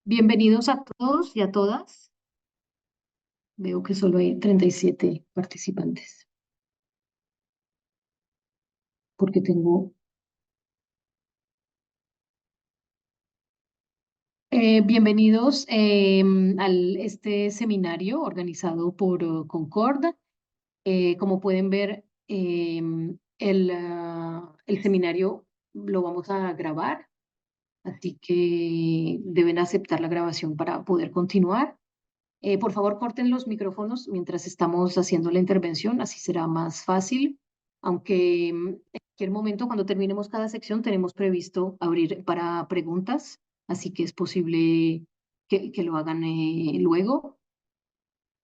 Bienvenidos a todos y a todas. Veo que solo hay 37 participantes, porque tengo... bienvenidos al este seminario organizado por Concord. Como pueden ver, el seminario lo vamos a grabar, así que deben aceptar la grabación para poder continuar. Por favor, corten los micrófonos mientras estamos haciendo la intervención, así será más fácil, aunque en cualquier momento, cuando terminemos cada sección, tenemos previsto abrir para preguntas, así que es posible que lo hagan luego.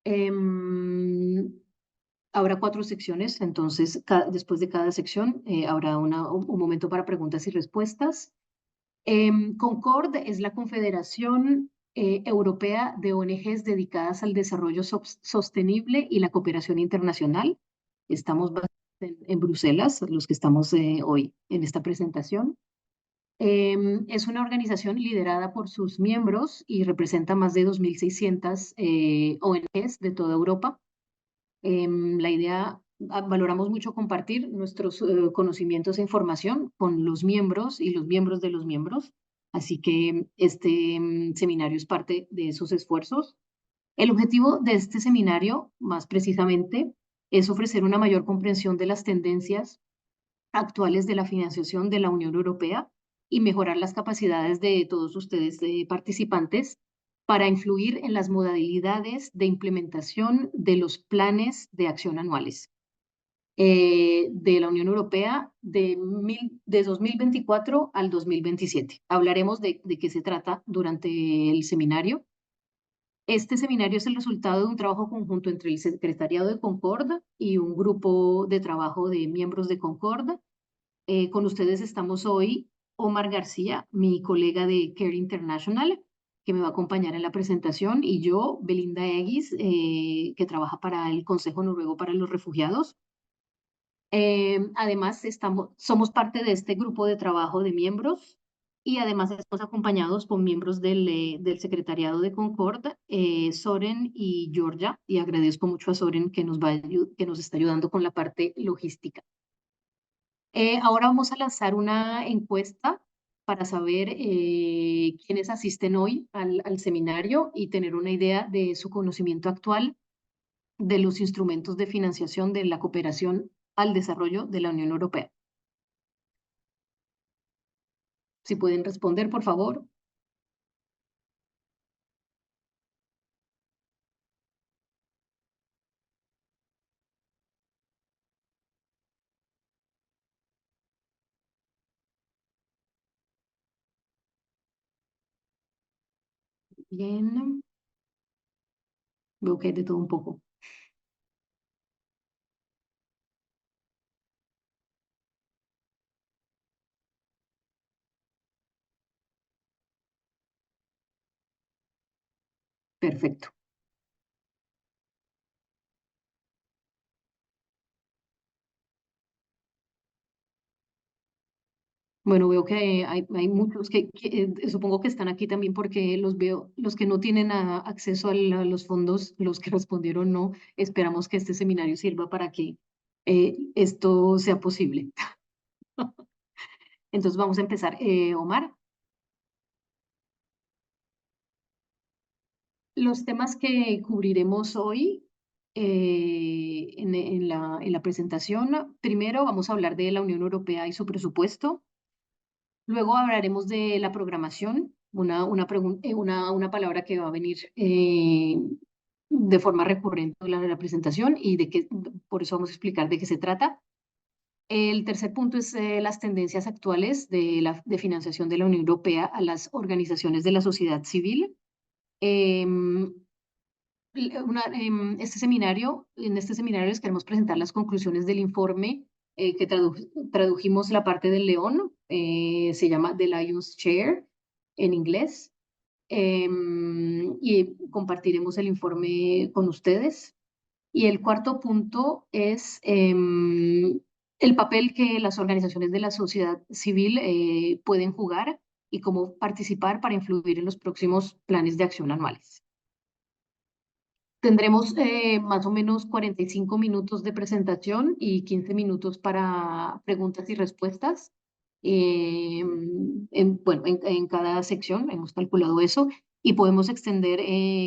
Em, Habrá 4 secciones, entonces después de cada sección habrá un momento para preguntas y respuestas. Concord es la Confederación Europea de ONGs dedicadas al desarrollo sostenible y la cooperación internacional. Estamos basados en Bruselas, los que estamos hoy en esta presentación. Es una organización liderada por sus miembros y representa más de 2.600 ONGs de toda Europa. La idea, valoramos mucho compartir nuestros conocimientos e información con los miembros y los miembros de los miembros. Así que este seminario es parte de esos esfuerzos. El objetivo de este seminario, más precisamente, es ofrecer una mayor comprensión de las tendencias actuales de la financiación de la Unión Europea y mejorar las capacidades de todos ustedes participantes para influir en las modalidades de implementación de los planes de acción anuales de la Unión Europea de 2024 al 2027. Hablaremos de qué se trata durante el seminario. Este seminario es el resultado de un trabajo conjunto entre el Secretariado de Concorda y un grupo de trabajo de miembros de Concorda. Con ustedes estamos hoy Omar García, mi colega de Care International, que me va a acompañar en la presentación, y yo, Belinda Eguis, que trabaja para el Consejo Noruego para los Refugiados. Además, somos parte de este grupo de trabajo de miembros y además estamos acompañados por miembros del Secretariado de Concord, Soren y Georgia, y agradezco mucho a Soren que nos está ayudando con la parte logística. Ahora vamos a lanzar una encuesta para saber quiénes asisten hoy al seminario y tener una idea de su conocimiento actual de los instrumentos de financiación de la cooperación al desarrollo de la Unión Europea. Si pueden responder, por favor. Bien. Veo que hay de todo un poco. Perfecto. Bueno, veo que hay muchos que supongo que están aquí también porque los veo, los que no tienen acceso a los fondos, los que respondieron no, esperamos que este seminario sirva para que esto sea posible. Entonces vamos a empezar. Omar, los temas que cubriremos hoy en la presentación, primero vamos a hablar de la Unión Europea y su presupuesto. Luego hablaremos de la programación, una palabra que va a venir de forma recurrente en la presentación y por eso vamos a explicar de qué se trata. El tercer punto es las tendencias actuales de financiación de la Unión Europea a las organizaciones de la sociedad civil. Em, en este seminario les queremos presentar las conclusiones del informe que tradujimos la parte del león, se llama The Lion's Share en inglés, y compartiremos el informe con ustedes. Y el cuarto punto es el papel que las organizaciones de la sociedad civil pueden jugar y cómo participar para influir en los próximos planes de acción anuales. Tendremos más o menos 45 minutos de presentación y 15 minutos para preguntas y respuestas. Bueno, en cada sección hemos calculado eso y podemos extender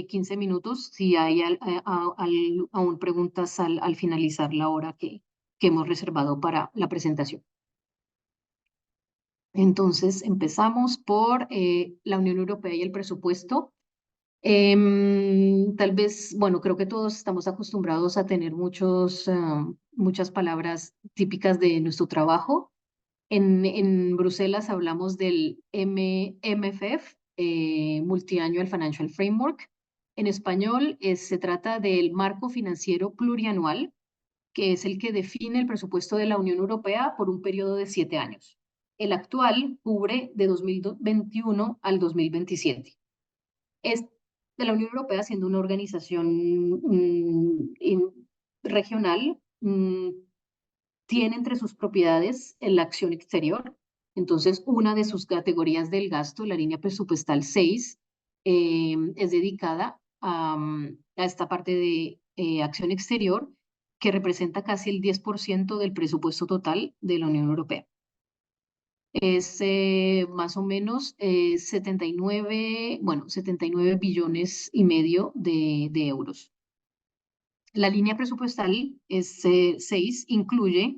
15 minutos si hay aún preguntas al finalizar la hora que hemos reservado para la presentación. Entonces, empezamos por la Unión Europea y el presupuesto. Tal vez, bueno, creo que todos estamos acostumbrados a tener muchas palabras típicas de nuestro trabajo. En Bruselas hablamos del MFF, Multi-Annual Financial Framework. En español se trata del marco financiero plurianual, que es el que define el presupuesto de la Unión Europea por un periodo de 7 años. El actual cubre de 2021 al 2027. Es de la Unión Europea, siendo una organización regional, tiene entre sus propiedades la acción exterior. Entonces, una de sus categorías del gasto, la línea presupuestal 6, es dedicada a esta parte de acción exterior, que representa casi el 10% del presupuesto total de la Unión Europea. Es más o menos 79 billones y medio de euros. La línea presupuestal es 6, incluye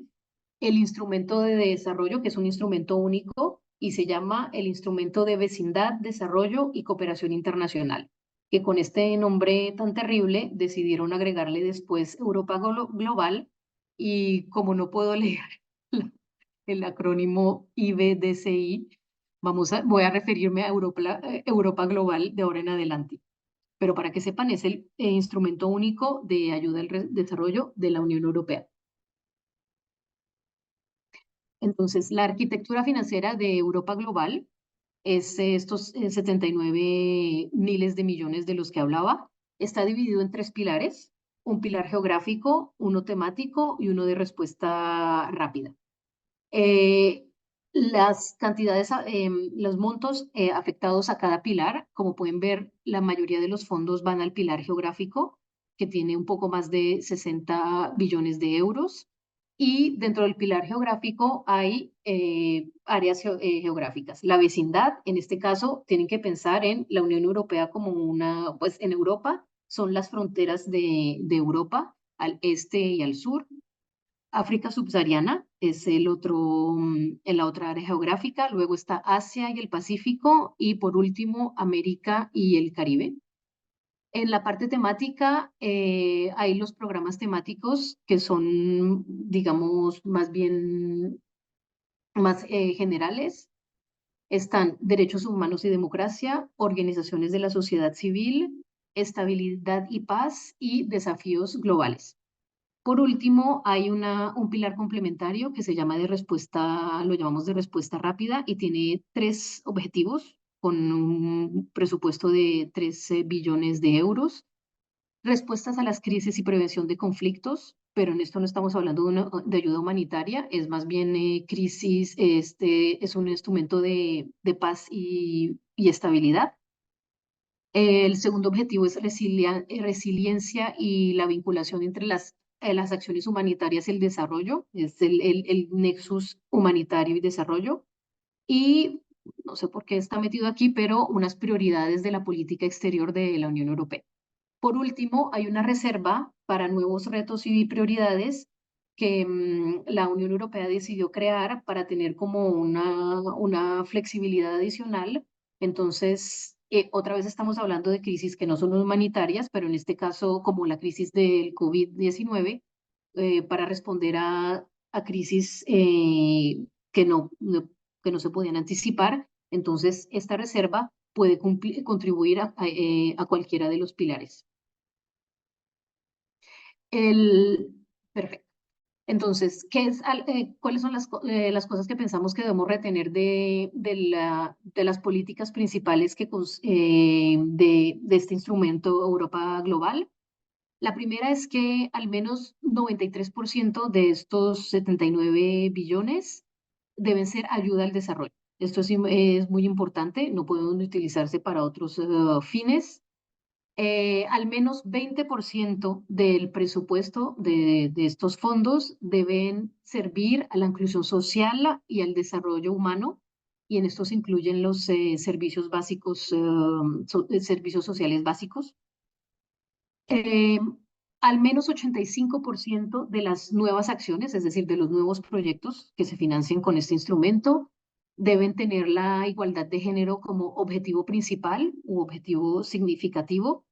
el instrumento de desarrollo, que es un instrumento único y se llama el Instrumento de Vecindad, Desarrollo y Cooperación Internacional, que con este nombre tan terrible decidieron agregarle después Europa Global, y como no puedo leer el acrónimo IBDCI, voy a referirme a Europa Global de ahora en adelante. Pero para que sepan, es el instrumento único de ayuda al desarrollo de la Unión Europea. Entonces, la arquitectura financiera de Europa Global es estos 79 miles de millones de los que hablaba. Está dividido en 3 pilares: un pilar geográfico, uno temático y uno de respuesta rápida. Las cantidades, los montos afectados a cada pilar, como pueden ver, la mayoría de los fondos van al pilar geográfico, que tiene un poco más de 60 billones de euros. Y dentro del pilar geográfico hay áreas geográficas. La vecindad, en este caso, tienen que pensar en la Unión Europea como pues en Europa, son las fronteras de Europa, al este y al sur. África subsahariana es en la otra área geográfica. Luego está Asia y el Pacífico. Y por último, América y el Caribe. En la parte temática hay los programas temáticos que son, digamos, más generales. Están derechos humanos y democracia, organizaciones de la sociedad civil, estabilidad y paz y desafíos globales. Por último, hay un pilar complementario que se llama lo llamamos de respuesta rápida, y tiene 3 objetivos con un presupuesto de 13 billones de euros. Respuestas a las crisis y prevención de conflictos, pero en esto no estamos hablando de ayuda humanitaria, es más bien crisis, es un instrumento de paz y estabilidad. El segundo objetivo es resiliencia y la vinculación entre las acciones humanitarias y el desarrollo, es el nexus humanitario y desarrollo. Y no sé por qué está metido aquí, pero unas prioridades de la política exterior de la Unión Europea. Por último, hay una reserva para nuevos retos y prioridades que la Unión Europea decidió crear para tener como una flexibilidad adicional. Entonces, otra vez estamos hablando de crisis que no son humanitarias, pero en este caso, como la crisis del COVID-19, para responder a crisis que no se podían anticipar. Entonces, esta reserva puede contribuir a cualquiera de los pilares. Perfecto. Entonces, ¿cuáles son las cosas que pensamos que debemos retener de las políticas principales de este instrumento Europa Global? La primera es que al menos 93% de estos 79 billones deben ser ayuda al desarrollo. Esto es muy importante, no pueden utilizarse para otros fines. Al menos 20% del presupuesto de estos fondos deben servir a la inclusión social y al desarrollo humano, y en estos incluyen los servicios básicos, servicios sociales básicos. Eh, Al menos 85% de las nuevas acciones, es decir, de los nuevos proyectos que se financien con este instrumento, deben tener la igualdad de género como objetivo principal u objetivo significativo,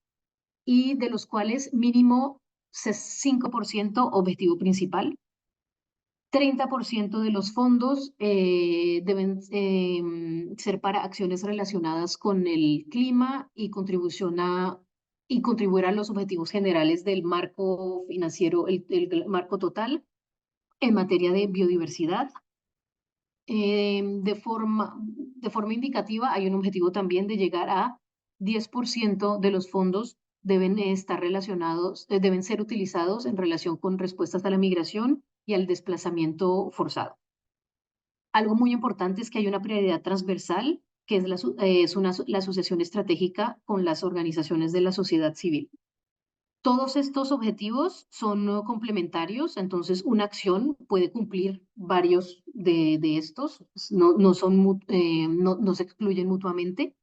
y de los cuales mínimo 5% objetivo principal. 30% de los fondos deben ser para acciones relacionadas con el clima y y contribuir a los objetivos generales del marco financiero, el marco total en materia de biodiversidad. De forma indicativa, hay un objetivo también de llegar a 10% de los fondos deben estar relacionados, deben ser utilizados en relación con respuestas a la migración y al desplazamiento forzado. Algo muy importante es que hay una prioridad transversal, que es la asociación estratégica con las organizaciones de la sociedad civil. Todos estos objetivos son complementarios, entonces una acción puede cumplir varios de estos, no se excluyen mutuamente.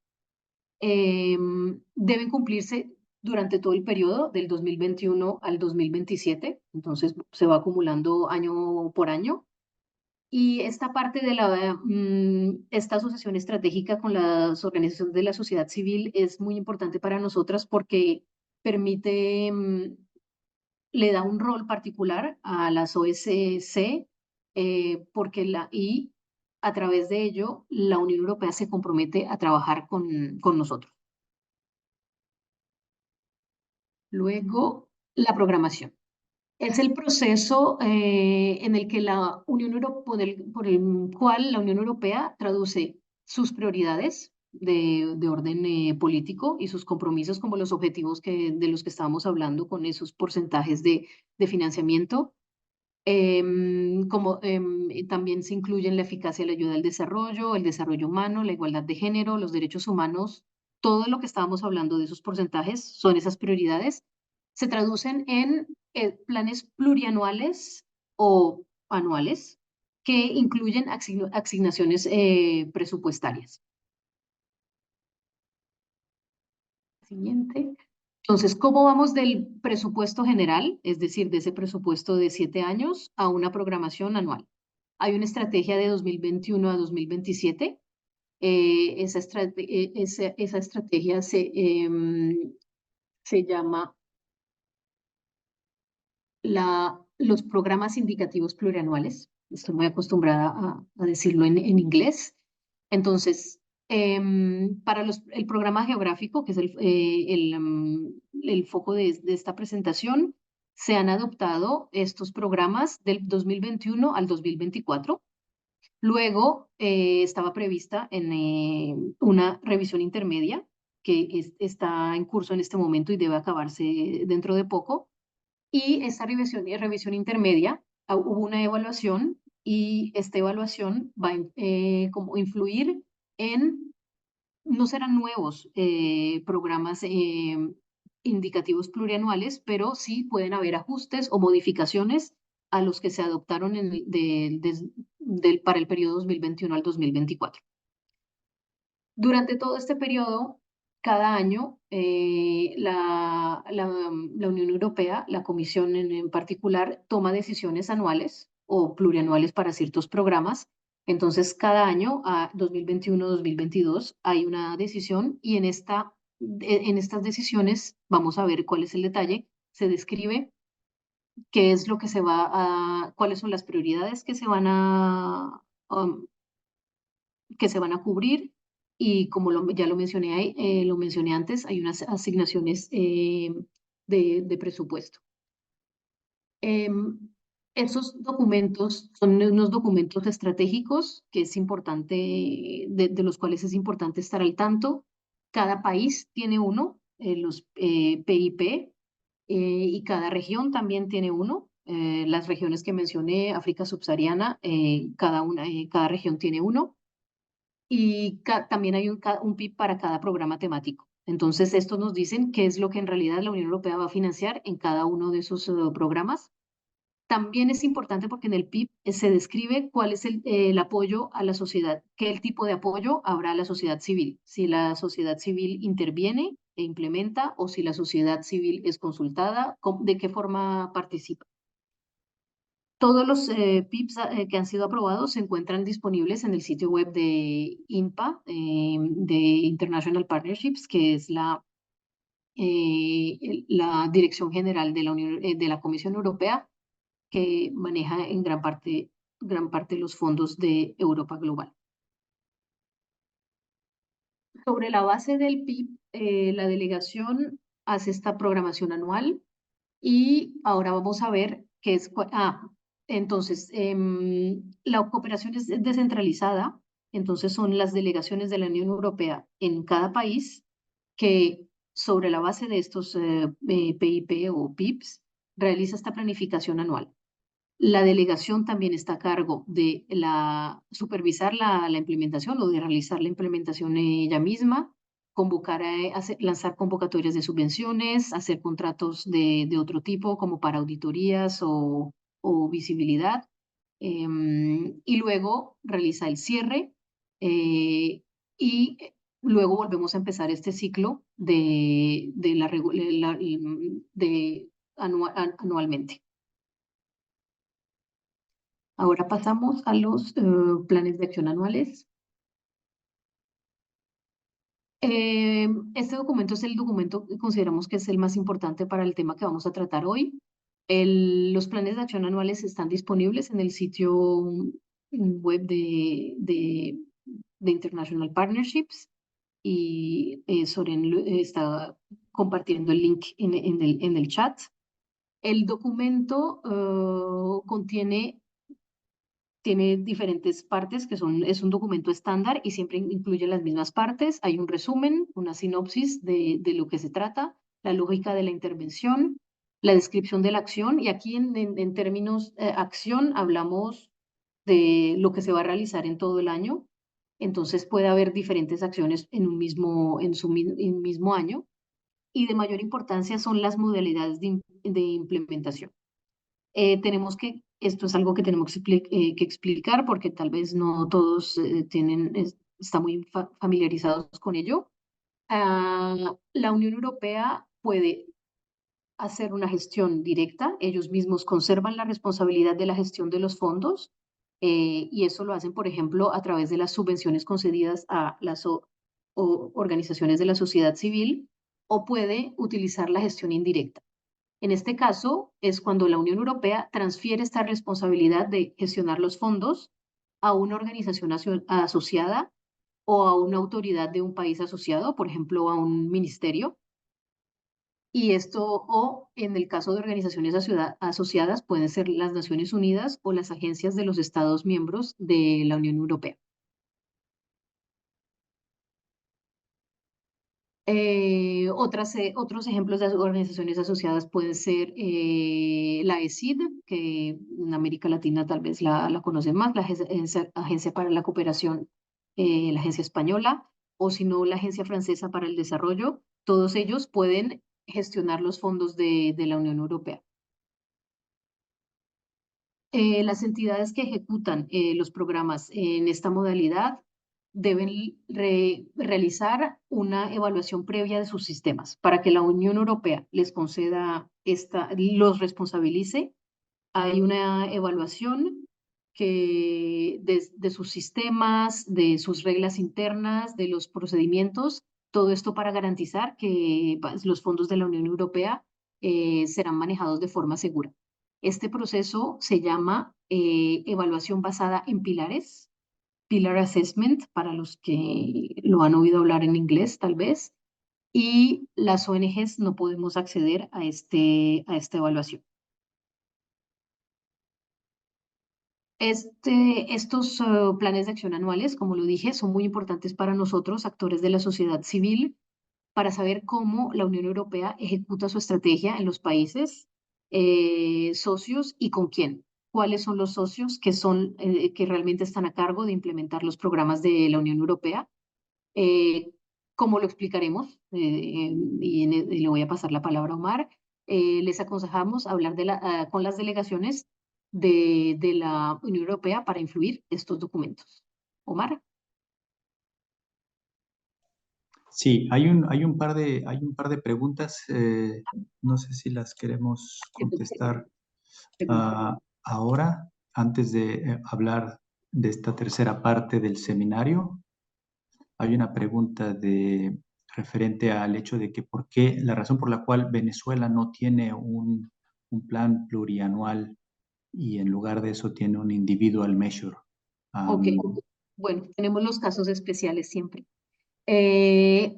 Deben cumplirse durante todo el periodo del 2021 al 2027, entonces se va acumulando año por año. Y esta parte de esta asociación estratégica con las organizaciones de la sociedad civil es muy importante para nosotras porque permite, le da un rol particular a las OSC, y a través de ello la Unión Europea se compromete a trabajar con nosotros. Luego, la programación. Es el proceso en el que la Unión Europea, por el cual la Unión Europea traduce sus prioridades de orden político y sus compromisos como los objetivos de los que estábamos hablando con esos porcentajes de financiamiento. También se incluyen la eficacia de la ayuda al desarrollo, el desarrollo humano, la igualdad de género, los derechos humanos. Todo lo que estábamos hablando de esos porcentajes son esas prioridades. Se traducen en planes plurianuales o anuales que incluyen asignaciones presupuestarias. Siguiente. Entonces, ¿cómo vamos del presupuesto general, es decir, de ese presupuesto de 7 años, a una programación anual? Hay una estrategia de 2021 a 2027. Esa estrategia se llama los programas indicativos plurianuales. Estoy muy acostumbrada a decirlo en inglés. Entonces, para el programa geográfico, que es el foco de esta presentación, se han adoptado estos programas del 2021 al 2024. Luego estaba prevista una revisión intermedia que está en curso en este momento y debe acabarse dentro de poco. Y esta revisión intermedia, hubo una evaluación y esta evaluación va a como influir en, no serán nuevos programas indicativos plurianuales, pero sí pueden haber ajustes o modificaciones a los que se adoptaron para el periodo 2021 al 2024. Durante todo este periodo, cada año, la Unión Europea, la Comisión en particular, toma decisiones anuales o plurianuales para ciertos programas. Entonces, cada año, a 2021-2022, hay una decisión y en estas decisiones, vamos a ver cuál es el detalle, se describe qué es lo que cuáles son las prioridades que se van a cubrir, y como ya lo mencioné antes, hay unas asignaciones de presupuesto. Esos documentos son unos documentos estratégicos que es importante, de los cuales es importante estar al tanto. Cada país tiene uno, los PIP, y cada región también tiene uno. Las regiones que mencioné, África subsahariana, cada región tiene uno. y también hay un PIB para cada programa temático. Entonces, estos nos dicen qué es lo que en realidad la Unión Europea va a financiar en cada uno de esos programas. También es importante porque en el PIB se describe cuál es el apoyo a la sociedad, qué el tipo de apoyo habrá a la sociedad civil, si la sociedad civil interviene e implementa o si la sociedad civil es consultada, de qué forma participa. Todos los PIBs que han sido aprobados se encuentran disponibles en el sitio web de INPA, de International Partnerships, que es la Dirección General de de la Comisión Europea, que maneja en gran parte los fondos de Europa Global. Sobre la base del PIB, la delegación hace esta programación anual y ahora vamos a ver qué es. Entonces, la cooperación es descentralizada, entonces son las delegaciones de la Unión Europea en cada país que sobre la base de estos PIP o PIBs realiza esta planificación anual. La delegación también está a cargo de supervisar la implementación o de realizar la implementación ella misma, convocar, lanzar convocatorias de subvenciones, hacer contratos de otro tipo, como para auditorías o visibilidad, y luego realiza el cierre y luego volvemos a empezar este ciclo anualmente. Ahora pasamos a los planes de acción anuales. Este documento es el documento que consideramos que es el más importante para el tema que vamos a tratar hoy. Los planes de acción anuales están disponibles en el sitio web de International Partnerships y Soren está compartiendo el link en el chat. El documento tiene diferentes partes es un documento estándar y siempre incluye las mismas partes. Hay un resumen, una sinopsis de lo que se trata, la lógica de la intervención, la descripción de la acción y aquí en términos acción hablamos de lo que se va a realizar en todo el año. Entonces puede haber diferentes acciones en un mismo año y de mayor importancia son las modalidades de implementación. Esto es algo que tenemos que explicar porque tal vez no todos están muy familiarizados con ello. La Unión Europea puede hacer una gestión directa, ellos mismos conservan la responsabilidad de la gestión de los fondos y eso lo hacen, por ejemplo, a través de las subvenciones concedidas a las organizaciones de la sociedad civil o puede utilizar la gestión indirecta. En este caso es cuando la Unión Europea transfiere esta responsabilidad de gestionar los fondos a una organización asociada o a una autoridad de un país asociado, por ejemplo, a un ministerio. Y esto, o en el caso de organizaciones asociadas, pueden ser las Naciones Unidas o las agencias de los Estados miembros de la Unión Europea. Otros ejemplos de organizaciones asociadas pueden ser la ESID, que en América Latina tal vez la conocen más, la Agencia para la Cooperación, la Agencia Española, o si no, la Agencia Francesa para el Desarrollo. Todos ellos pueden gestionar los fondos de la Unión Europea. Las entidades que ejecutan los programas en esta modalidad deben realizar una evaluación previa de sus sistemas para que la Unión Europea les conceda los responsabilice. Hay una evaluación de sus sistemas, de sus reglas internas, de los procedimientos, todo esto para garantizar que los fondos de la Unión Europea serán manejados de forma segura. Este proceso se llama evaluación basada en pilares, Pillar Assessment, para los que lo han oído hablar en inglés tal vez, y las ONGs no podemos acceder a esta evaluación. Estos planes de acción anuales, como lo dije, son muy importantes para nosotros, actores de la sociedad civil, para saber cómo la Unión Europea ejecuta su estrategia en los países socios y con quién. cuáles son los socios que realmente están a cargo de implementar los programas de la Unión Europea. Eh, Como lo explicaremos, y le voy a pasar la palabra a Omar, les aconsejamos hablar con las delegaciones de la Unión Europea para influir estos documentos. Omar. Sí, hay un par de preguntas, no sé si las queremos contestar Pregunta. ahora, antes de hablar de esta tercera parte del seminario. Hay una pregunta referente al hecho de que por qué, la razón por la cual Venezuela no tiene un plan plurianual y en lugar de eso tiene un individual measure. Ok, Am, bueno, tenemos los casos especiales siempre.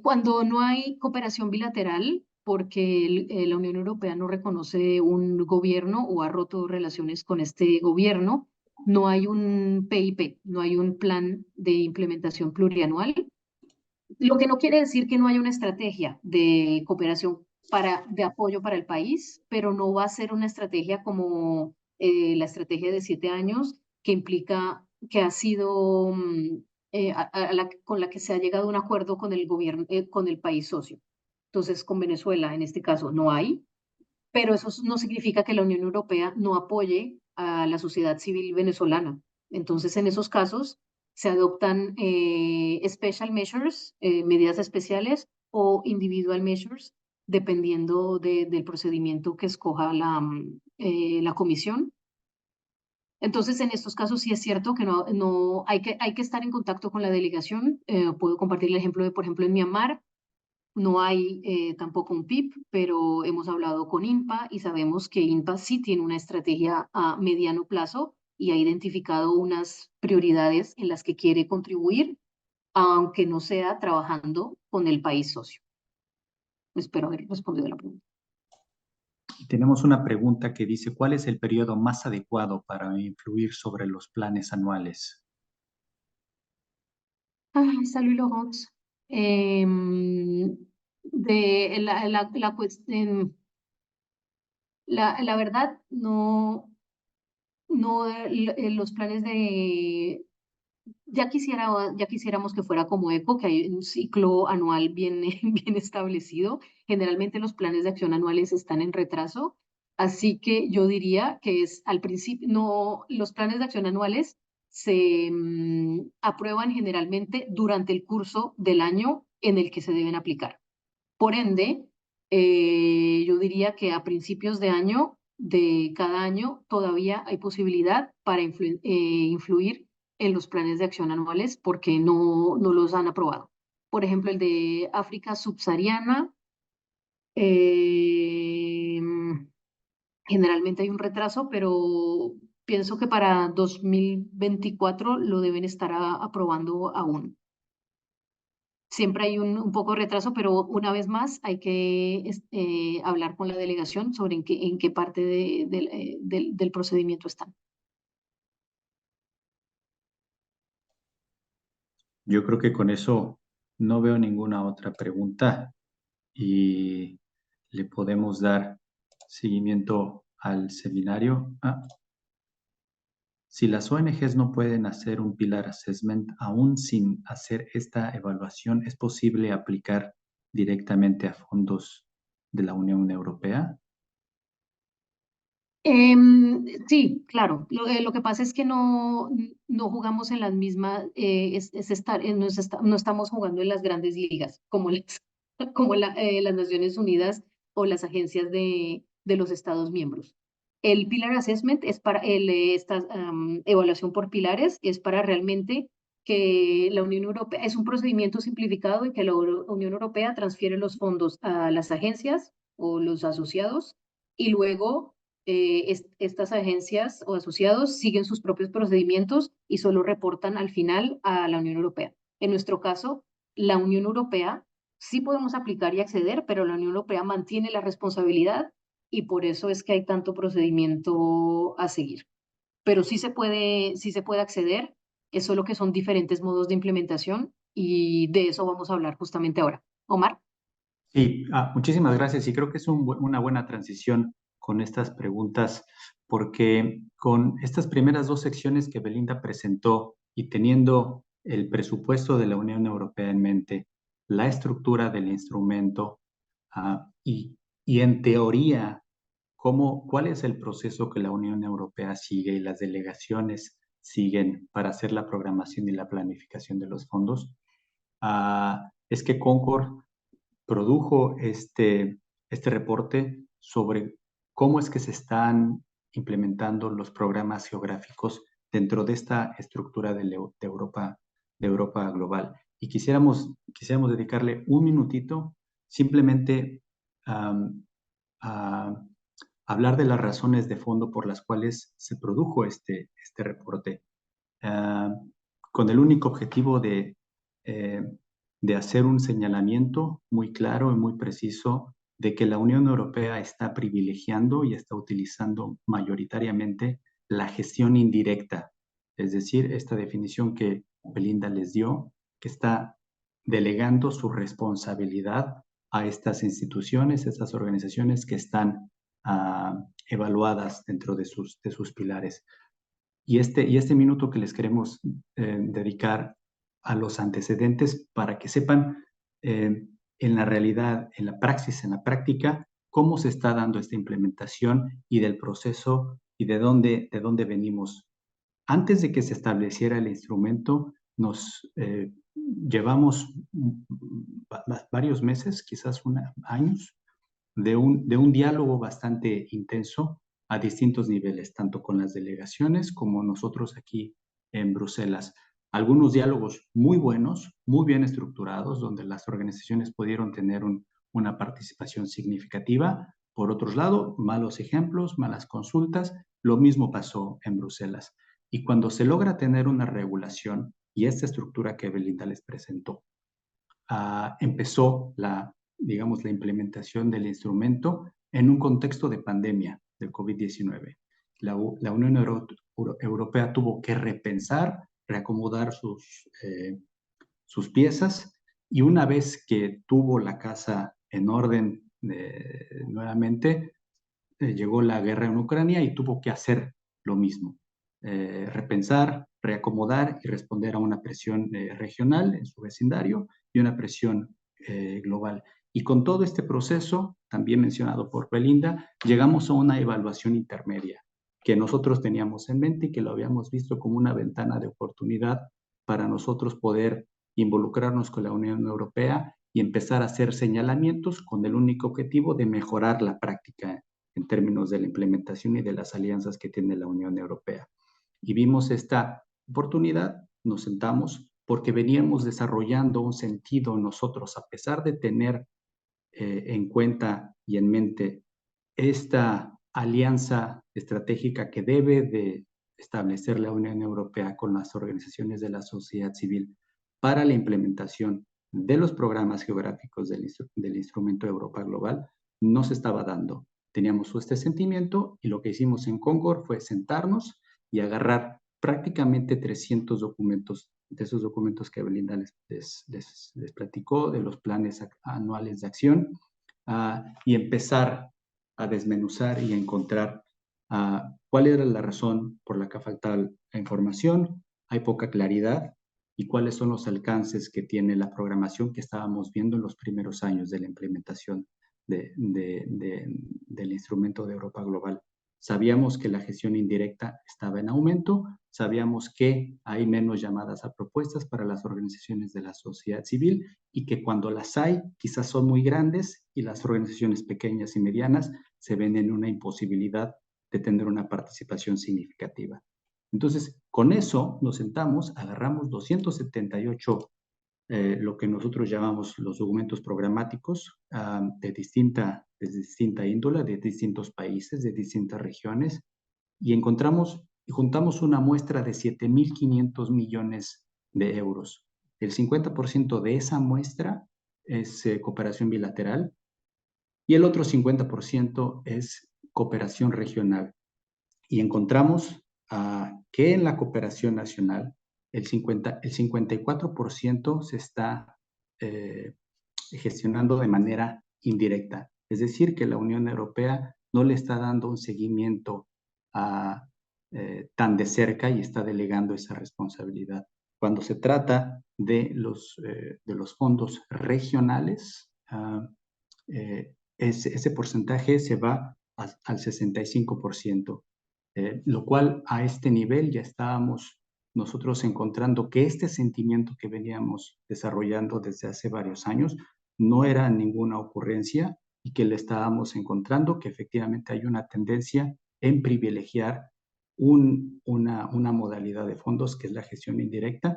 Cuando no hay cooperación bilateral, porque la Unión Europea no reconoce un gobierno o ha roto relaciones con este gobierno, no hay un PIP, no hay un plan de implementación plurianual, lo que no quiere decir que no haya una estrategia de cooperación de apoyo para el país, pero no va a ser una estrategia como la estrategia de 7 años que implica que ha sido con la que se ha llegado a un acuerdo con el gobierno, con el país socio. Entonces, con Venezuela en este caso no hay, pero eso no significa que la Unión Europea no apoye a la sociedad civil venezolana. Entonces, en esos casos se adoptan special measures, medidas especiales o individual measures, dependiendo del procedimiento que escoja la comisión. Entonces, en estos casos sí es cierto que no hay que estar en contacto con la delegación. Puedo compartir el ejemplo de, por ejemplo, en Myanmar, no hay tampoco un PIB, pero hemos hablado con INPA y sabemos que INPA sí tiene una estrategia a mediano plazo y ha identificado unas prioridades en las que quiere contribuir, aunque no sea trabajando con el país socio. Espero haber respondido la pregunta. Tenemos una pregunta que dice, ¿cuál es el periodo más adecuado para influir sobre los planes anuales? Salut Laurence. De la cuestión, la verdad, no los planes ya quisiéramos que fuera como ECO, que hay un ciclo anual bien, bien establecido. Generalmente los planes de acción anuales están en retraso, así que yo diría que es al principio, no, los planes de acción anuales se aprueban generalmente durante el curso del año en el que se deben aplicar. Por ende, yo diría que a principios de año, de cada año, todavía hay posibilidad para influir en los planes de acción anuales porque no los han aprobado. Por ejemplo, el de África subsahariana, eh, generalmente hay un retraso, pero pienso que para 2024 lo deben estar aprobando aún. Siempre hay un poco de retraso, pero una vez más hay que hablar con la delegación sobre en qué parte del procedimiento están. Yo creo que con eso no veo ninguna otra pregunta y le podemos dar seguimiento al seminario. Si las ONGs no pueden hacer un Pillar Assessment, aún sin hacer esta evaluación, ¿es posible aplicar directamente a fondos de la Unión Europea? Sí, claro. Lo que pasa es que no jugamos en las mismas, no estamos jugando en las grandes ligas como como las Naciones Unidas o las agencias de los Estados miembros. El Pillar Assessment es para esta evaluación por pilares, es para realmente que la Unión Europea, es un procedimiento simplificado en que la Unión Europea transfiere los fondos a las agencias o los asociados y luego estas agencias o asociados siguen sus propios procedimientos y solo reportan al final a la Unión Europea. En nuestro caso, la Unión Europea sí podemos aplicar y acceder, pero la Unión Europea mantiene la responsabilidad y por eso es que hay tanto procedimiento a seguir. Pero sí se puede acceder, es solo que son diferentes modos de implementación y de eso vamos a hablar justamente ahora. Omar. Sí, muchísimas gracias y creo que es una buena transición con estas preguntas porque con estas primeras dos secciones que Belinda presentó y teniendo el presupuesto de la Unión Europea en mente, la estructura del instrumento y en teoría, ¿cuál es el proceso que la Unión Europea sigue y las delegaciones siguen para hacer la programación y la planificación de los fondos? Es que Concord produjo este reporte sobre cómo es que se están implementando los programas geográficos dentro de esta estructura de Europa global. Y quisiéramos dedicarle un minutito simplemente a hablar de las razones de fondo por las cuales se produjo este reporte, ah, con el único objetivo eh, de hacer un señalamiento muy claro y muy preciso de que la Unión Europea está privilegiando y está utilizando mayoritariamente la gestión indirecta, es decir, esta definición que Belinda les dio, que está delegando su responsabilidad a estas instituciones, estas organizaciones que están evaluadas dentro de sus pilares. Y este minuto que les queremos dedicar a los antecedentes para que sepan en la realidad, en la praxis, en la práctica, cómo se está dando esta implementación y del proceso y de dónde venimos. Antes de que se estableciera el instrumento, nos llevamos varios meses, quizás años, de un diálogo bastante intenso a distintos niveles, tanto con las delegaciones como nosotros aquí en Bruselas. Algunos diálogos muy buenos, muy bien estructurados, donde las organizaciones pudieron tener una participación significativa. Por otro lado, malos ejemplos, malas consultas. Lo mismo pasó en Bruselas. Y cuando se logra tener una regulación y esta estructura que Belinda les presentó, empezó digamos, la implementación del instrumento en un contexto de pandemia del COVID-19. La Unión Europea tuvo que repensar, reacomodar sus piezas y una vez que tuvo la casa en orden nuevamente, llegó la guerra en Ucrania y tuvo que hacer lo mismo, repensar, reacomodar y responder a una presión regional en su vecindario y una presión global. Y con todo este proceso, también mencionado por Belinda, llegamos a una evaluación intermedia que nosotros teníamos en mente y que lo habíamos visto como una ventana de oportunidad para nosotros poder involucrarnos con la Unión Europea y empezar a hacer señalamientos con el único objetivo de mejorar la práctica en términos de la implementación y de las alianzas que tiene la Unión Europea. Y vimos esta oportunidad, nos sentamos, porque veníamos desarrollando un sentido nosotros, a pesar de tener en cuenta y en mente esta alianza estratégica que debe de establecer la Unión Europea con las organizaciones de la sociedad civil para la implementación de los programas geográficos del Instrumento Europa Global, no se estaba dando. Teníamos este sentimiento y lo que hicimos en Concord fue sentarnos y agarrar prácticamente 300 documentos, de esos documentos que Belinda les platicó, de los planes anuales de acción, y empezar a desmenuzar y a encontrar cuál era la razón por la que faltaba la información, hay poca claridad y cuáles son los alcances que tiene la programación que estábamos viendo en los primeros años de la implementación del instrumento de Europa Global. Sabíamos que la gestión indirecta estaba en aumento, sabíamos que hay menos llamadas a propuestas para las organizaciones de la sociedad civil y que cuando las hay, quizás son muy grandes y las organizaciones pequeñas y medianas se ven en una imposibilidad de tener una participación significativa. Entonces, con eso nos sentamos, agarramos 278 lo que nosotros llamamos los documentos programáticos de distinta índole, de distintos países, de distintas regiones, y juntamos una muestra de 7.500 millones de euros. El 50% de esa muestra es cooperación bilateral y el otro 50% es cooperación regional. Y encontramos que en la cooperación nacional el 54% se está gestionando de manera indirecta. Es decir, que la Unión Europea no le está dando un seguimiento tan de cerca y está delegando esa responsabilidad. Cuando se trata de los fondos regionales, ese porcentaje se va al 65%, lo cual a este nivel ya estábamos nosotros encontrando que este sentimiento que veníamos desarrollando desde hace varios años no era ninguna ocurrencia y que le estábamos encontrando que efectivamente hay una tendencia en privilegiar una modalidad de fondos que es la gestión indirecta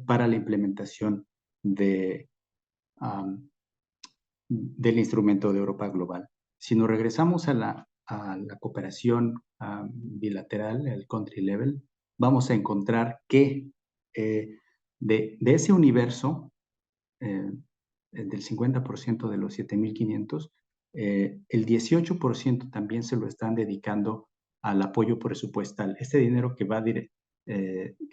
para la implementación de, um, del instrumento de Europa Global. Si nos regresamos a la cooperación bilateral, el country level, vamos a encontrar que de ese universo, del 50% de los 7,500, el 18% también se lo están dedicando al apoyo presupuestal. Este dinero que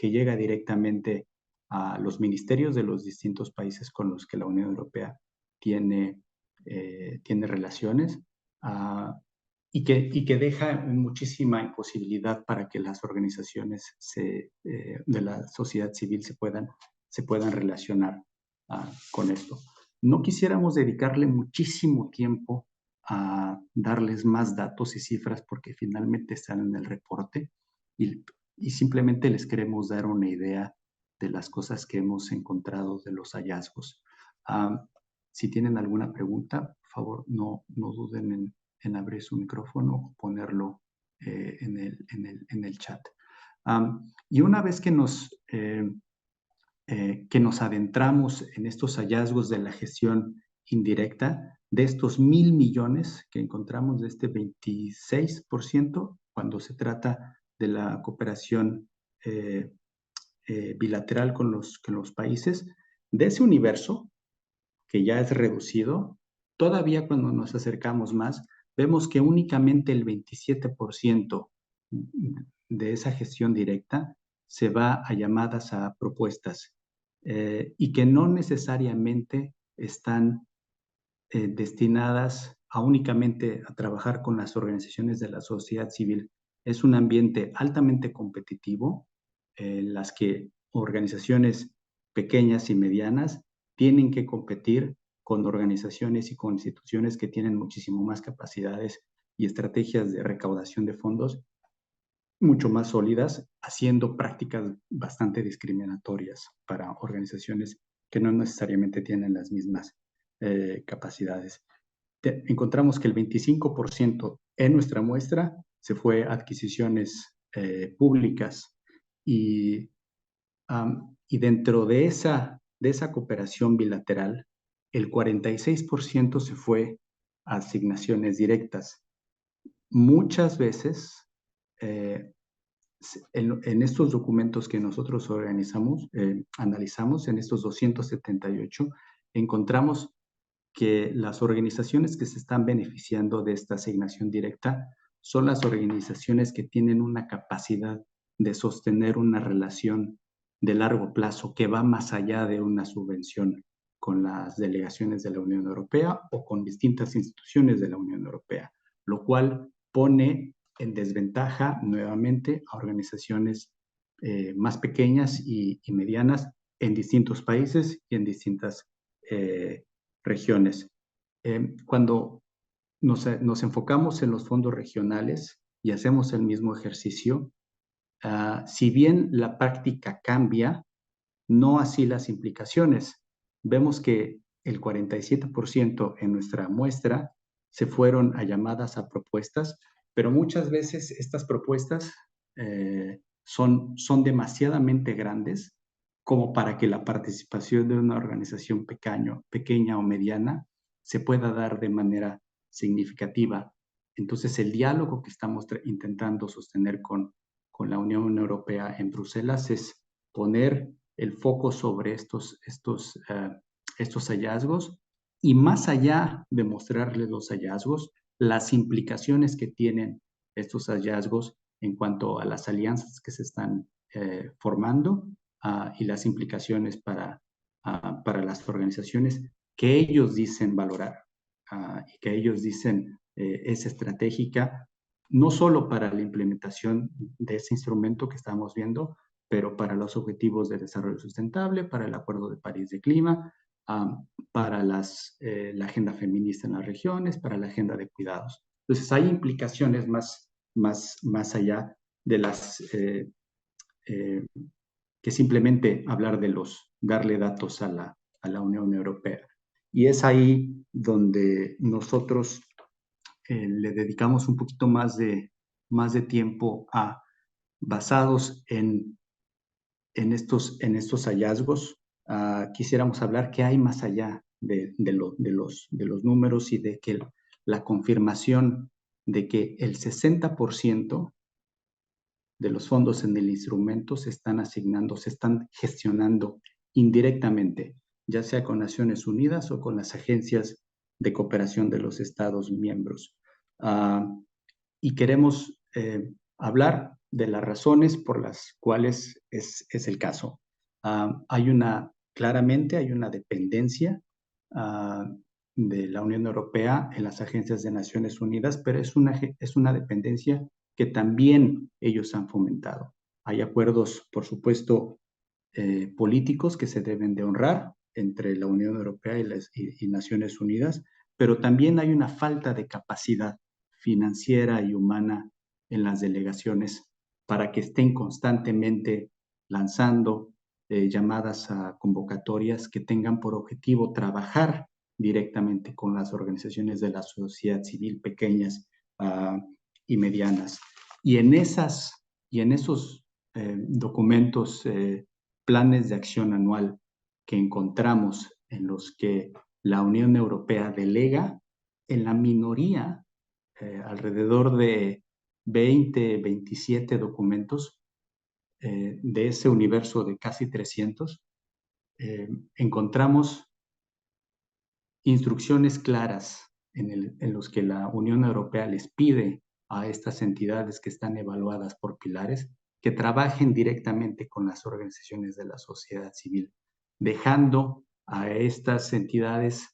llega directamente a los ministerios de los distintos países con los que la Unión Europea tiene relaciones, y que deja muchísima imposibilidad para que las organizaciones de la sociedad civil se puedan relacionar con esto. No quisiéramos dedicarle muchísimo tiempo a darles más datos y cifras porque finalmente están en el reporte y simplemente les queremos dar una idea de las cosas que hemos encontrado, de los hallazgos. Si tienen alguna pregunta, por favor, no duden en abrir su micrófono o ponerlo en el chat. Y una vez que nos adentramos en estos hallazgos de la gestión indirecta, de estos 1,000 millones que encontramos, de este 26%, cuando se trata de la cooperación bilateral con los países, de ese universo, que ya es reducido, todavía cuando nos acercamos más, vemos que únicamente el 27% de esa gestión directa se va a llamadas a propuestas y que no necesariamente están destinadas a únicamente a trabajar con las organizaciones de la sociedad civil. Es un ambiente altamente competitivo en las que organizaciones pequeñas y medianas tienen que competir con organizaciones y con instituciones que tienen muchísimo más capacidades y estrategias de recaudación de fondos mucho más sólidas, haciendo prácticas bastante discriminatorias para organizaciones que no necesariamente tienen las mismas capacidades. Encontramos que el 25% en nuestra muestra se fue a adquisiciones públicas y dentro de esa cooperación bilateral, el 46% se fue a asignaciones directas. Muchas veces, en estos documentos que nosotros analizamos, en estos 278, encontramos que las organizaciones que se están beneficiando de esta asignación directa son las organizaciones que tienen una capacidad de sostener una relación de largo plazo que va más allá de una subvención con las delegaciones de la Unión Europea o con distintas instituciones de la Unión Europea, lo cual pone en desventaja nuevamente a organizaciones más pequeñas y medianas en distintos países y en distintas regiones. Cuando nos enfocamos en los fondos regionales y hacemos el mismo ejercicio, si bien la práctica cambia, no así las implicaciones. Vemos que el 47% en nuestra muestra se fueron a llamadas a propuestas, pero muchas veces estas propuestas son demasiadamente grandes como para que la participación de una organización pequeña o mediana se pueda dar de manera significativa. Entonces, el diálogo que estamos intentando sostener con la Unión Europea en Bruselas es poner el foco sobre estos hallazgos y, más allá de mostrarles los hallazgos, las implicaciones que tienen estos hallazgos en cuanto a las alianzas que se están formando y las implicaciones para las organizaciones que ellos dicen valorar y que ellos dicen es estratégica no solo para la implementación de ese instrumento que estamos viendo, pero para los objetivos de desarrollo sustentable, para el Acuerdo de París de Clima, para la agenda feminista en las regiones, para la agenda de cuidados. Entonces, hay implicaciones más allá de las que simplemente hablar de darle datos a la Unión Europea. Y es ahí donde nosotros le dedicamos un poquito más de tiempo basados en estos hallazgos. Quisiéramos hablar qué hay más allá de los números y de que la confirmación de que el 60% de los fondos en el instrumento se están asignando, se están gestionando indirectamente, ya sea con Naciones Unidas o con las agencias de cooperación de los Estados miembros. Y queremos hablar de las razones por las cuales es el caso. Claramente hay una dependencia de la Unión Europea en las agencias de Naciones Unidas, pero es una dependencia que también ellos han fomentado. Hay acuerdos, por supuesto, políticos que se deben de honrar entre la Unión Europea y Naciones Unidas, pero también hay una falta de capacidad financiera y humana en las delegaciones para que estén constantemente lanzando llamadas a convocatorias que tengan por objetivo trabajar directamente con las organizaciones de la sociedad civil pequeñas y medianas. Y en esos documentos, planes de acción anual que encontramos en los que la Unión Europea delega, en la minoría, alrededor de 20, 27 documentos de ese universo de casi 300, encontramos instrucciones claras en los que la Unión Europea les pide a estas entidades que están evaluadas por pilares que trabajen directamente con las organizaciones de la sociedad civil, dejando a estas entidades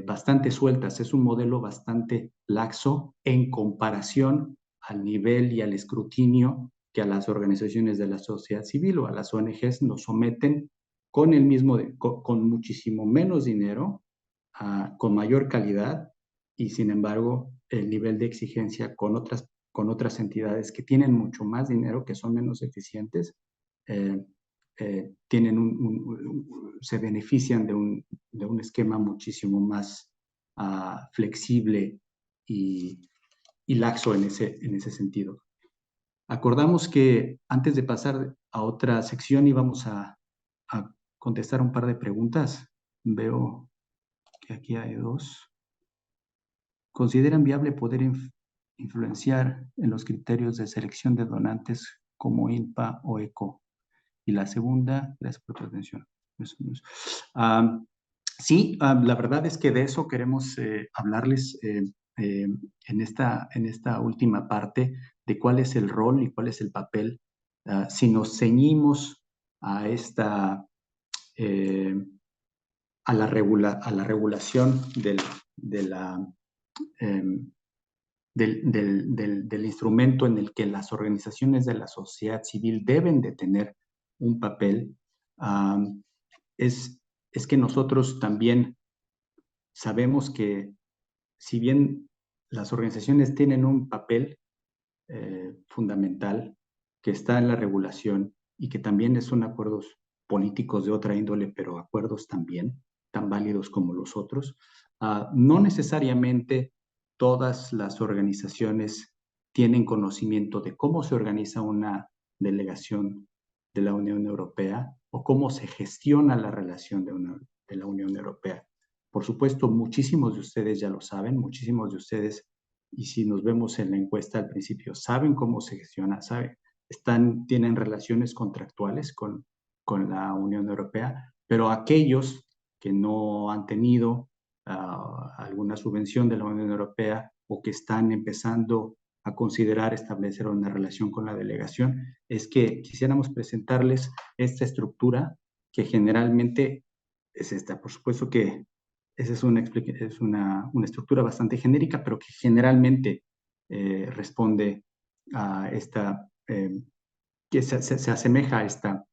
bastante sueltas. Es un modelo bastante laxo en comparación al nivel y al escrutinio que a las organizaciones de la sociedad civil o a las ONGs nos someten con muchísimo menos dinero, con mayor calidad, y sin embargo el nivel de exigencia con otras entidades que tienen mucho más dinero, que son menos eficientes, se benefician de un esquema muchísimo más flexible y laxo en ese sentido. Acordamos que antes de pasar a otra sección íbamos a contestar un par de preguntas. Veo que aquí hay dos. ¿Consideran viable poder influenciar en los criterios de selección de donantes como INPA o ECO? Y la segunda, gracias por tu atención. Sí, la verdad es que de eso queremos hablarles en esta última parte, de cuál es el rol y cuál es el papel. Si nos ceñimos a a la regulación del instrumento en el que las organizaciones de la sociedad civil deben de tener un papel, es que nosotros también sabemos que si bien las organizaciones tienen un papel fundamental que está en la regulación y que también son acuerdos políticos de otra índole, pero acuerdos también tan válidos como los otros, no necesariamente todas las organizaciones tienen conocimiento de cómo se organiza una delegación de la Unión Europea o cómo se gestiona la relación de la Unión Europea. Por supuesto, muchísimos de ustedes ya lo saben, muchísimos de ustedes, y si nos vemos en la encuesta al principio, saben cómo se gestiona, tienen relaciones contractuales con la Unión Europea, pero aquellos que no han tenido alguna subvención de la Unión Europea o que están empezando a considerar establecer una relación con la delegación, es que quisiéramos presentarles esta estructura que generalmente es esta. Por supuesto que esa es una estructura bastante genérica, pero que generalmente responde a esta, que se asemeja a esta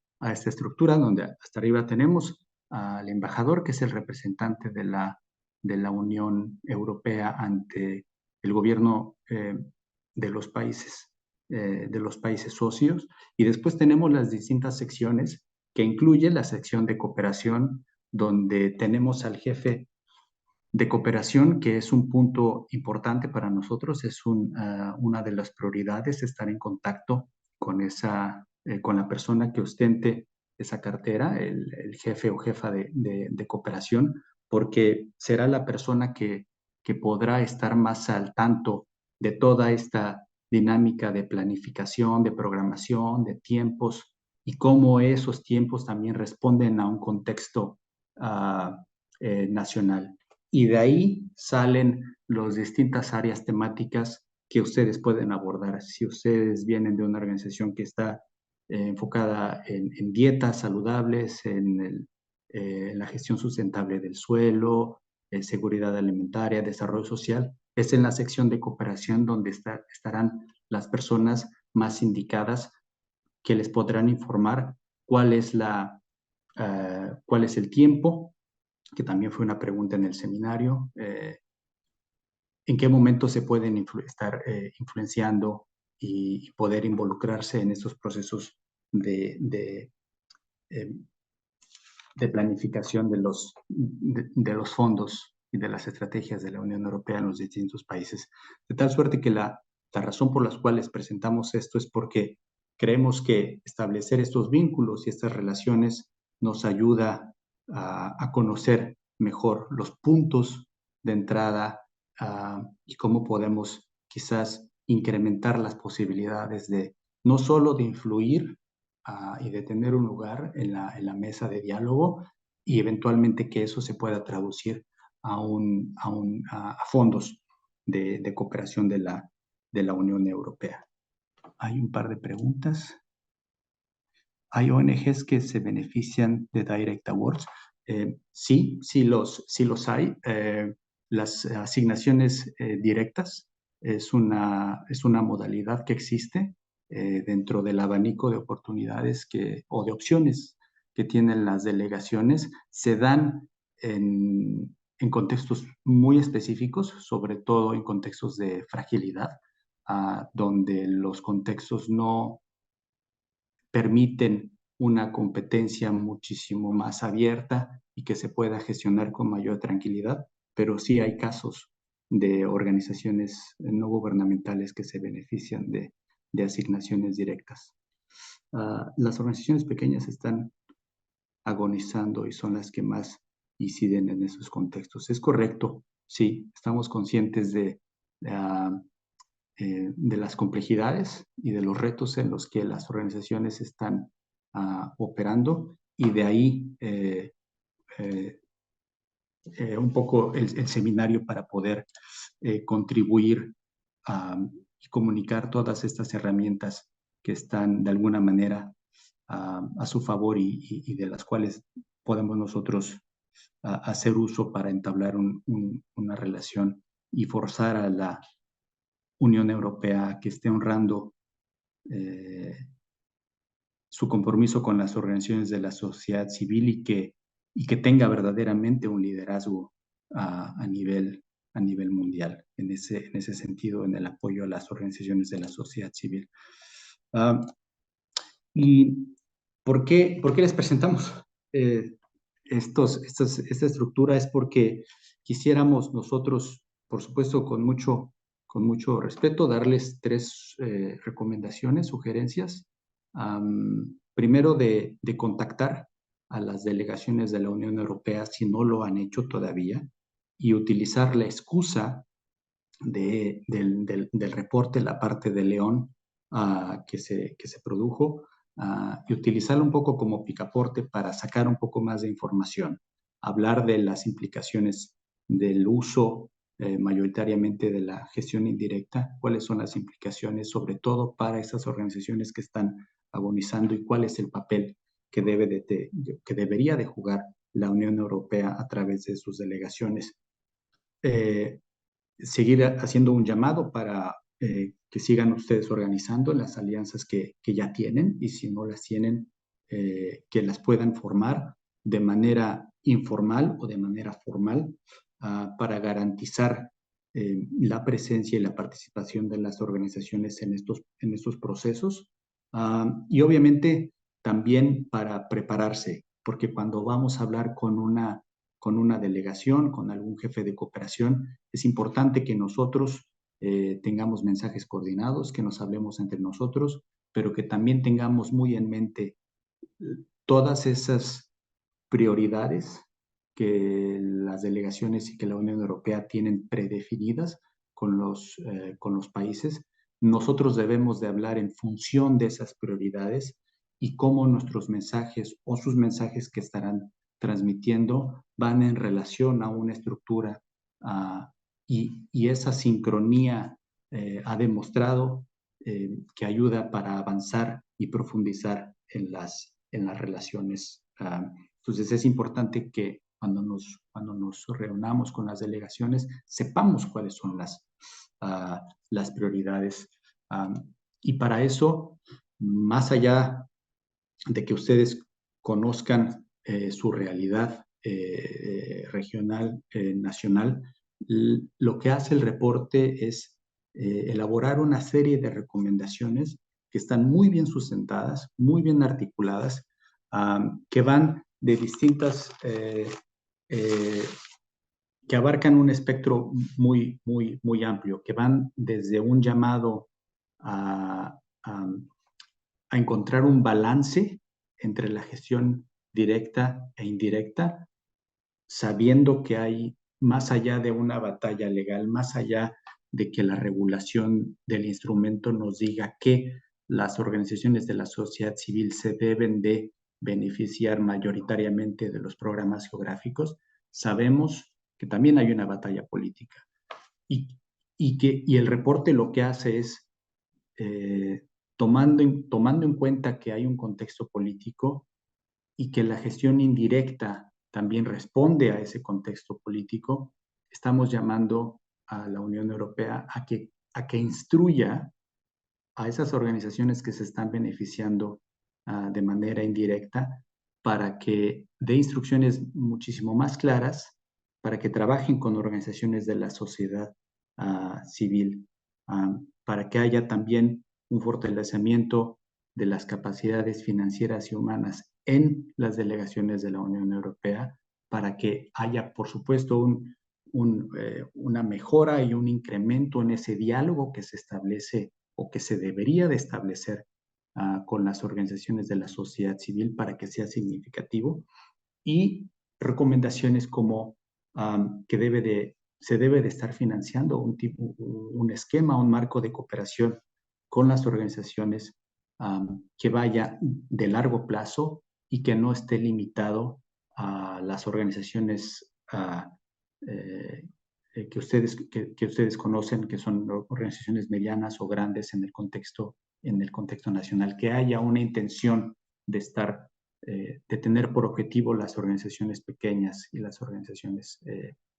estructura, donde hasta arriba tenemos al embajador, que es el representante de la Unión Europea ante el gobierno de los países socios, y después tenemos las distintas secciones, que incluye la sección de cooperación, donde tenemos al jefe de cooperación, que es un punto importante para nosotros, es una de las prioridades, estar en contacto con con la persona que ostente esa cartera, el jefe o jefa de cooperación, porque será la persona que podrá estar más al tanto de toda esta dinámica de planificación, de programación, de tiempos, y cómo esos tiempos también responden a un contexto nacional. Y de ahí salen las distintas áreas temáticas que ustedes pueden abordar. Si ustedes vienen de una organización que está enfocada en dietas saludables, la gestión sustentable del suelo, seguridad alimentaria, desarrollo social, es en la sección de cooperación donde estarán las personas más indicadas, que les podrán informar cuál es cuál es el tiempo, que también fue una pregunta en el seminario, en qué momento se pueden estar influenciando y poder involucrarse en estos procesos eh, de planificación de los fondos y de las estrategias de la Unión Europea en los distintos países. De tal suerte que la razón por las cuales presentamos esto es porque creemos que establecer estos vínculos y estas relaciones nos ayuda a conocer mejor los puntos de entrada y cómo podemos quizás incrementar las posibilidades de no solo de influir y de tener un lugar en la mesa de diálogo, y eventualmente que eso se pueda traducir a fondos de cooperación de la Unión Europea. Hay un par de preguntas. ¿Hay ONGs que se benefician de Direct Awards? Sí, sí los hay. Las asignaciones directas es una modalidad que existe dentro del abanico de oportunidades o de opciones que tienen las delegaciones. Se dan en contextos muy específicos, sobre todo en contextos de fragilidad, donde los contextos no permiten una competencia muchísimo más abierta y que se pueda gestionar con mayor tranquilidad, pero sí hay casos de organizaciones no gubernamentales que se benefician de asignaciones directas. Las organizaciones pequeñas están agonizando y son las que más inciden en esos contextos. Es correcto, sí, estamos conscientes de las complejidades y de los retos en los que las organizaciones están operando, y de ahí un poco el seminario para poder contribuir y comunicar todas estas herramientas que están de alguna manera a su favor y de las cuales podemos nosotros hacer uso para entablar una relación y forzar a la Unión Europea que esté honrando su compromiso con las organizaciones de la sociedad civil, y que tenga verdaderamente un liderazgo a nivel mundial en ese sentido, en el apoyo a las organizaciones de la sociedad civil. ¿Y por qué les presentamos esta estructura? Es porque quisiéramos nosotros, por supuesto, con mucho respeto, darles tres recomendaciones, sugerencias. Primero, de contactar a las delegaciones de la Unión Europea si no lo han hecho todavía, y utilizar la excusa del reporte, la parte de León que se produjo, y utilizarlo un poco como picaporte para sacar un poco más de información, hablar de las implicaciones del uso mayoritariamente de la gestión indirecta, cuáles son las implicaciones, sobre todo para estas organizaciones que están agonizando, y cuál es el papel que debería de jugar la Unión Europea a través de sus delegaciones. Seguir haciendo un llamado para que sigan ustedes organizando las alianzas que ya tienen, y si no las tienen, que las puedan formar de manera informal o de manera formal, para garantizar la presencia y la participación de las organizaciones en estos procesos. Y obviamente también para prepararse, porque cuando vamos a hablar con una delegación, con algún jefe de cooperación, es importante que nosotros tengamos mensajes coordinados, que nos hablemos entre nosotros, pero que también tengamos muy en mente todas esas prioridades que las delegaciones y que la Unión Europea tienen predefinidas con los países. Nosotros debemos de hablar en función de esas prioridades y cómo nuestros mensajes o sus mensajes que estarán transmitiendo van en relación a una estructura, y esa sincronía ha demostrado que ayuda para avanzar y profundizar en las relaciones. Entonces es importante que cuando nos reunamos con las delegaciones sepamos cuáles son las prioridades. Y para eso, más allá de que ustedes conozcan su realidad regional, nacional, lo que hace el reporte es elaborar una serie de recomendaciones que están muy bien sustentadas, muy bien articuladas, que van de distintas, eh, que abarcan un espectro muy, muy, muy amplio, que van desde un llamado a, a, a encontrar un balance entre la gestión directa e indirecta, sabiendo que hay más allá de una batalla legal, más allá de que la regulación del instrumento nos diga que las organizaciones de la sociedad civil se deben de beneficiar mayoritariamente de los programas geográficos, sabemos que también hay una batalla política, y, y el reporte lo que hace es, tomando en cuenta que hay un contexto político y que la gestión indirecta también responde a ese contexto político, estamos llamando a la Unión Europea a que instruya a esas organizaciones que se están beneficiando de manera indirecta, para que dé instrucciones muchísimo más claras, para que trabajen con organizaciones de la sociedad civil, para que haya también un fortalecimiento de las capacidades financieras y humanas en las delegaciones de la Unión Europea, para que haya, por supuesto, una mejora y un incremento en ese diálogo que se establece o que se debería de establecer con las organizaciones de la sociedad civil para que sea significativo, y recomendaciones como que se debe de estar financiando un esquema, un marco de cooperación con las organizaciones, que vaya de largo plazo y que no esté limitado a las organizaciones eh, que ustedes conocen, que son organizaciones medianas o grandes en el contexto nacional, que haya una intención de estar, de tener por objetivo las organizaciones pequeñas y las organizaciones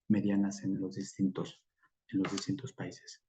medianas en los distintos países.